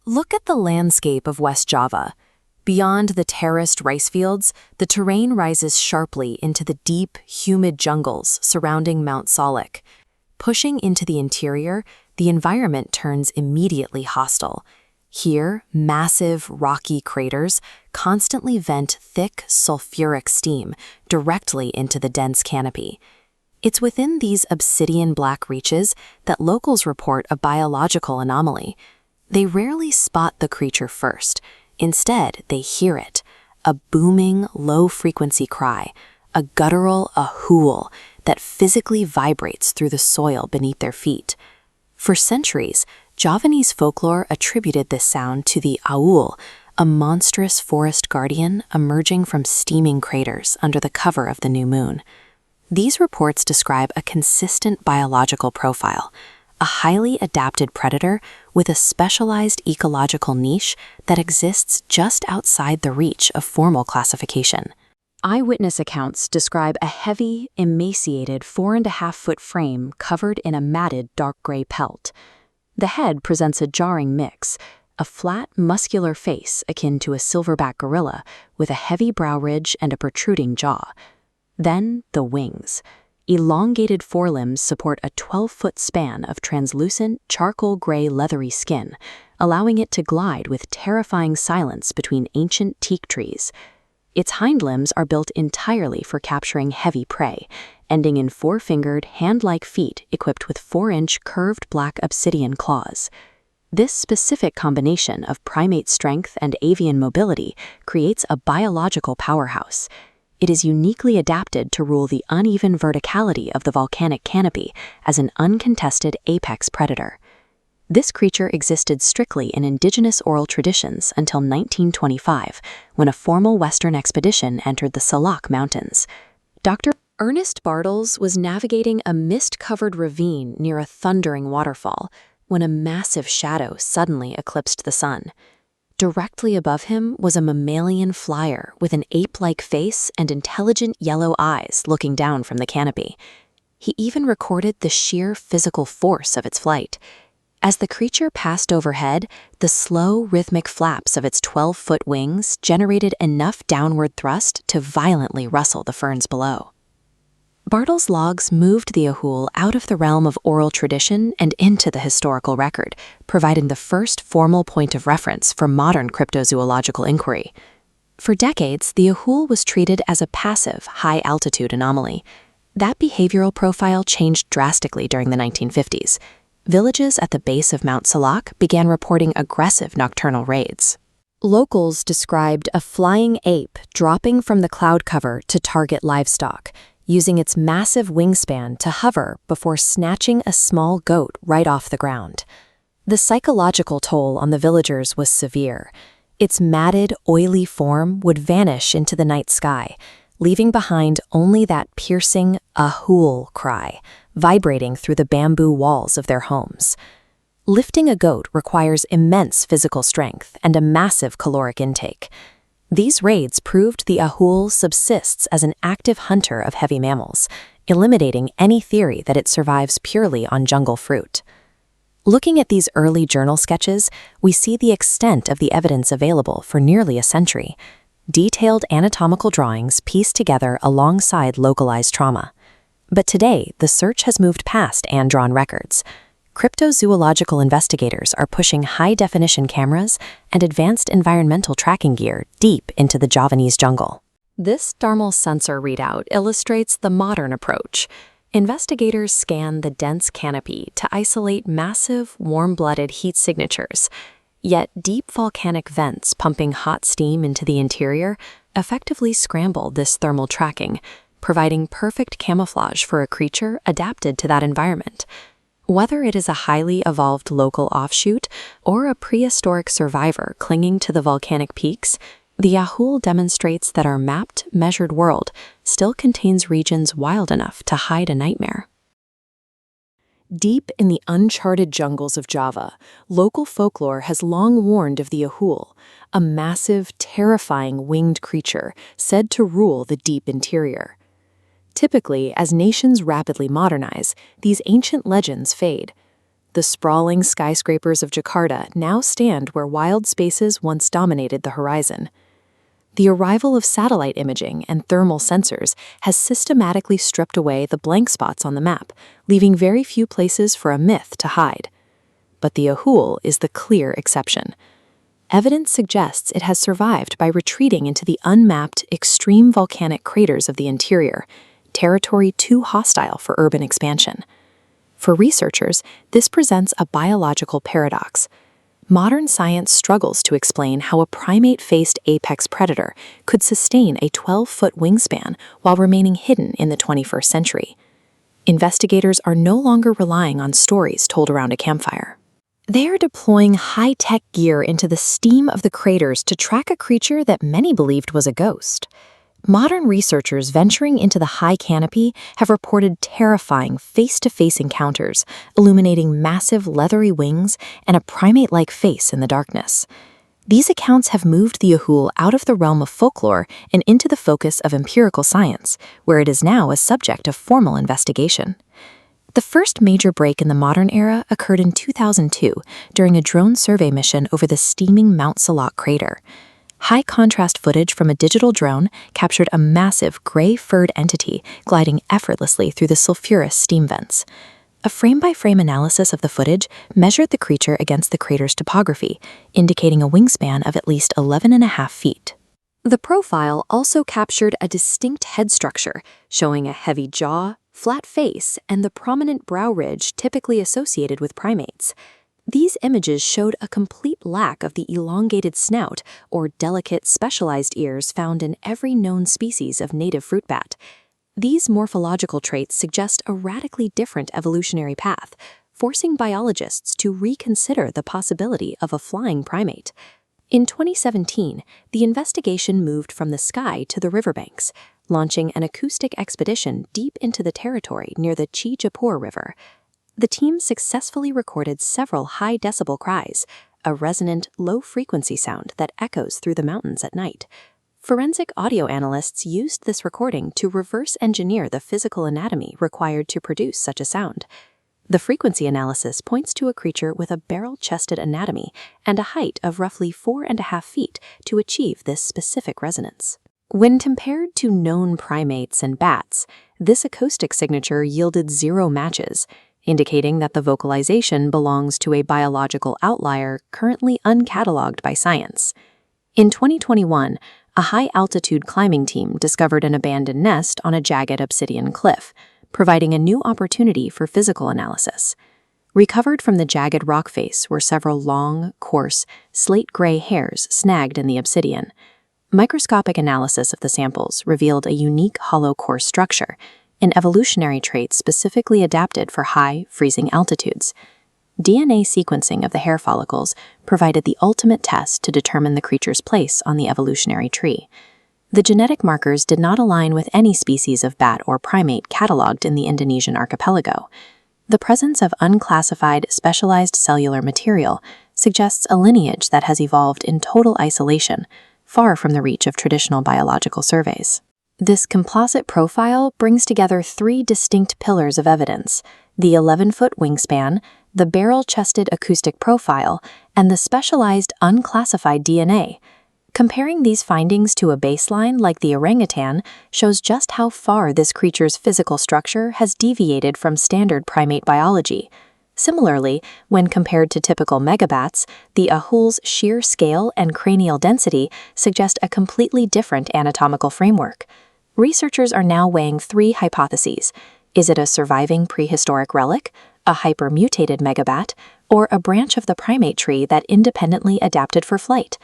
Look at the landscape of West Java. Beyond the terraced rice fields, the terrain rises sharply into the deep, humid jungles surrounding Mount Salak. Pushing into the interior, the environment turns immediately hostile. Here, massive, rocky craters constantly vent thick, sulfuric steam directly into the dense canopy. It's within these obsidian-black reaches that locals report a biological anomaly. They rarely spot the creature first. Instead, they hear it, a booming, low-frequency cry, a guttural ahool that physically vibrates through the soil beneath their feet. For centuries, Javanese folklore attributed this sound to the Ahool, a monstrous forest guardian emerging from steaming craters under the cover of the new moon. These reports describe a consistent biological profile, a highly adapted predator with a specialized ecological niche that exists just outside the reach of formal classification. Eyewitness accounts describe a heavy, emaciated 4.5-foot frame covered in a matted dark gray pelt. The head presents a jarring mix, a flat, muscular face akin to a silverback gorilla with a heavy brow ridge and a protruding jaw. Then the wings. Elongated forelimbs support a 12-foot span of translucent, charcoal gray leathery skin, allowing it to glide with terrifying silence between ancient teak trees. Its hind limbs are built entirely for capturing heavy prey, ending in 4-fingered, hand-like feet equipped with 4-inch curved black obsidian claws. This specific combination of primate strength and avian mobility creates a biological powerhouse. It is uniquely adapted to rule the uneven verticality of the volcanic canopy as an uncontested apex predator. This creature existed strictly in indigenous oral traditions until 1925, when a formal Western expedition entered the Salak Mountains. Dr. Ernest Bartels was navigating a mist-covered ravine near a thundering waterfall when a massive shadow suddenly eclipsed the sun. Directly above him was a mammalian flyer with an ape-like face and intelligent yellow eyes looking down from the canopy. He even recorded the sheer physical force of its flight. As the creature passed overhead, the slow, rhythmic flaps of its 12-foot wings generated enough downward thrust to violently rustle the ferns below. Bartels' logs moved the Ahool out of the realm of oral tradition and into the historical record, providing the first formal point of reference for modern cryptozoological inquiry. For decades, the Ahool was treated as a passive, high-altitude anomaly. That behavioral profile changed drastically during the 1950s. Villages at the base of Mount Salak began reporting aggressive nocturnal raids. Locals described a flying ape dropping from the cloud cover to target livestock, using its massive wingspan to hover before snatching a small goat right off the ground. The psychological toll on the villagers was severe. Its matted, oily form would vanish into the night sky, leaving behind only that piercing Ahool cry, vibrating through the bamboo walls of their homes. Lifting a goat requires immense physical strength and a massive caloric intake. These raids proved the Ahool subsists as an active hunter of heavy mammals, eliminating any theory that it survives purely on jungle fruit. Looking at these early journal sketches, we see the extent of the evidence available for nearly a century. Detailed anatomical drawings pieced together alongside localized trauma. But today, the search has moved past hand-drawn records. Cryptozoological investigators are pushing high-definition cameras and advanced environmental tracking gear deep into the Javanese jungle. This thermal sensor readout illustrates the modern approach. Investigators scan the dense canopy to isolate massive, warm-blooded heat signatures. Yet deep volcanic vents pumping hot steam into the interior effectively scramble this thermal tracking, providing perfect camouflage for a creature adapted to that environment. Whether it is a highly evolved local offshoot or a prehistoric survivor clinging to the volcanic peaks, the Ahool demonstrates that our mapped, measured world still contains regions wild enough to hide a nightmare. Deep in the uncharted jungles of Java, local folklore has long warned of the Ahool, a massive, terrifying winged creature said to rule the deep interior. Typically, as nations rapidly modernize, these ancient legends fade. the sprawling skyscrapers of Jakarta now stand where wild spaces once dominated the horizon. The arrival of satellite imaging and thermal sensors has systematically stripped away the blank spots on the map, leaving very few places for a myth to hide. But the Ahool is the clear exception. Evidence suggests it has survived by retreating into the unmapped, extreme volcanic craters of the interior, territory too hostile for urban expansion. For researchers, this presents a biological paradox. Modern science struggles to explain how a primate-faced apex predator could sustain a 12-foot wingspan while remaining hidden in the 21st century. Investigators are no longer relying on stories told around a campfire. They are deploying high-tech gear into the steam of the craters to track a creature that many believed was a ghost. Modern researchers venturing into the high canopy have reported terrifying face-to-face encounters, illuminating massive leathery wings and a primate-like face in the darkness. These accounts have moved the Ahool out of the realm of folklore and into the focus of empirical science, where it is now a subject of formal investigation. The first major break in the modern era occurred in 2002 during a drone survey mission over the steaming Mount Salak crater. High-contrast footage from a digital drone captured a massive gray-furred entity gliding effortlessly through the sulfurous steam vents. A frame-by-frame analysis of the footage measured the creature against the crater's topography, indicating a wingspan of at least 11.5 feet. The profile also captured a distinct head structure, showing a heavy jaw, flat face, and the prominent brow ridge typically associated with primates. These images showed a complete lack of the elongated snout or delicate specialized ears found in every known species of native fruit bat. These morphological traits suggest a radically different evolutionary path, forcing biologists to reconsider the possibility of a flying primate. In 2017, the investigation moved from the sky to the riverbanks, launching an acoustic expedition deep into the territory near the Chijapur River. The team successfully recorded several high-decibel cries, a resonant, low-frequency sound that echoes through the mountains at night. Forensic audio analysts used this recording to reverse engineer the physical anatomy required to produce such a sound. The frequency analysis points to a creature with a barrel-chested anatomy and a height of roughly 4.5 feet to achieve this specific resonance. When compared to known primates and bats, this acoustic signature yielded 0 matches, indicating that the vocalization belongs to a biological outlier currently uncatalogued by science. In 2021, a high-altitude climbing team discovered an abandoned nest on a jagged obsidian cliff, providing a new opportunity for physical analysis. Recovered from the jagged rock face were several long, coarse, slate-gray hairs snagged in the obsidian. Microscopic analysis of the samples revealed a unique hollow core structure, an evolutionary trait specifically adapted for high, freezing altitudes. DNA sequencing of the hair follicles provided the ultimate test to determine the creature's place on the evolutionary tree. The genetic markers did not align with any species of bat or primate cataloged in the Indonesian archipelago. The presence of unclassified, specialized cellular material suggests a lineage that has evolved in total isolation, far from the reach of traditional biological surveys. This composite profile brings together 3 distinct pillars of evidence: the 11-foot wingspan, the barrel-chested acoustic profile, and the specialized unclassified DNA. Comparing these findings to a baseline like the orangutan shows just how far this creature's physical structure has deviated from standard primate biology. Similarly, when compared to typical megabats, the Ahool's sheer scale and cranial density suggest a completely different anatomical framework. Researchers are now weighing 3 hypotheses. Is it a surviving prehistoric relic, a hyper-mutated megabat, or a branch of the primate tree that independently adapted for flight?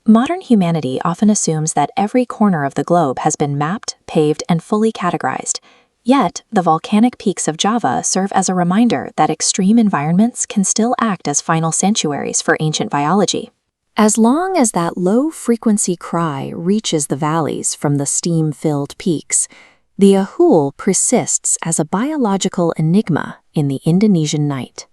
Modern humanity often assumes that every corner of the globe has been mapped, paved, and fully categorized. Yet, the volcanic peaks of Java serve as a reminder that extreme environments can still act as final sanctuaries for ancient biology. As long as that low-frequency cry reaches the valleys from the steam-filled peaks, the Ahool persists as a biological enigma in the Indonesian night.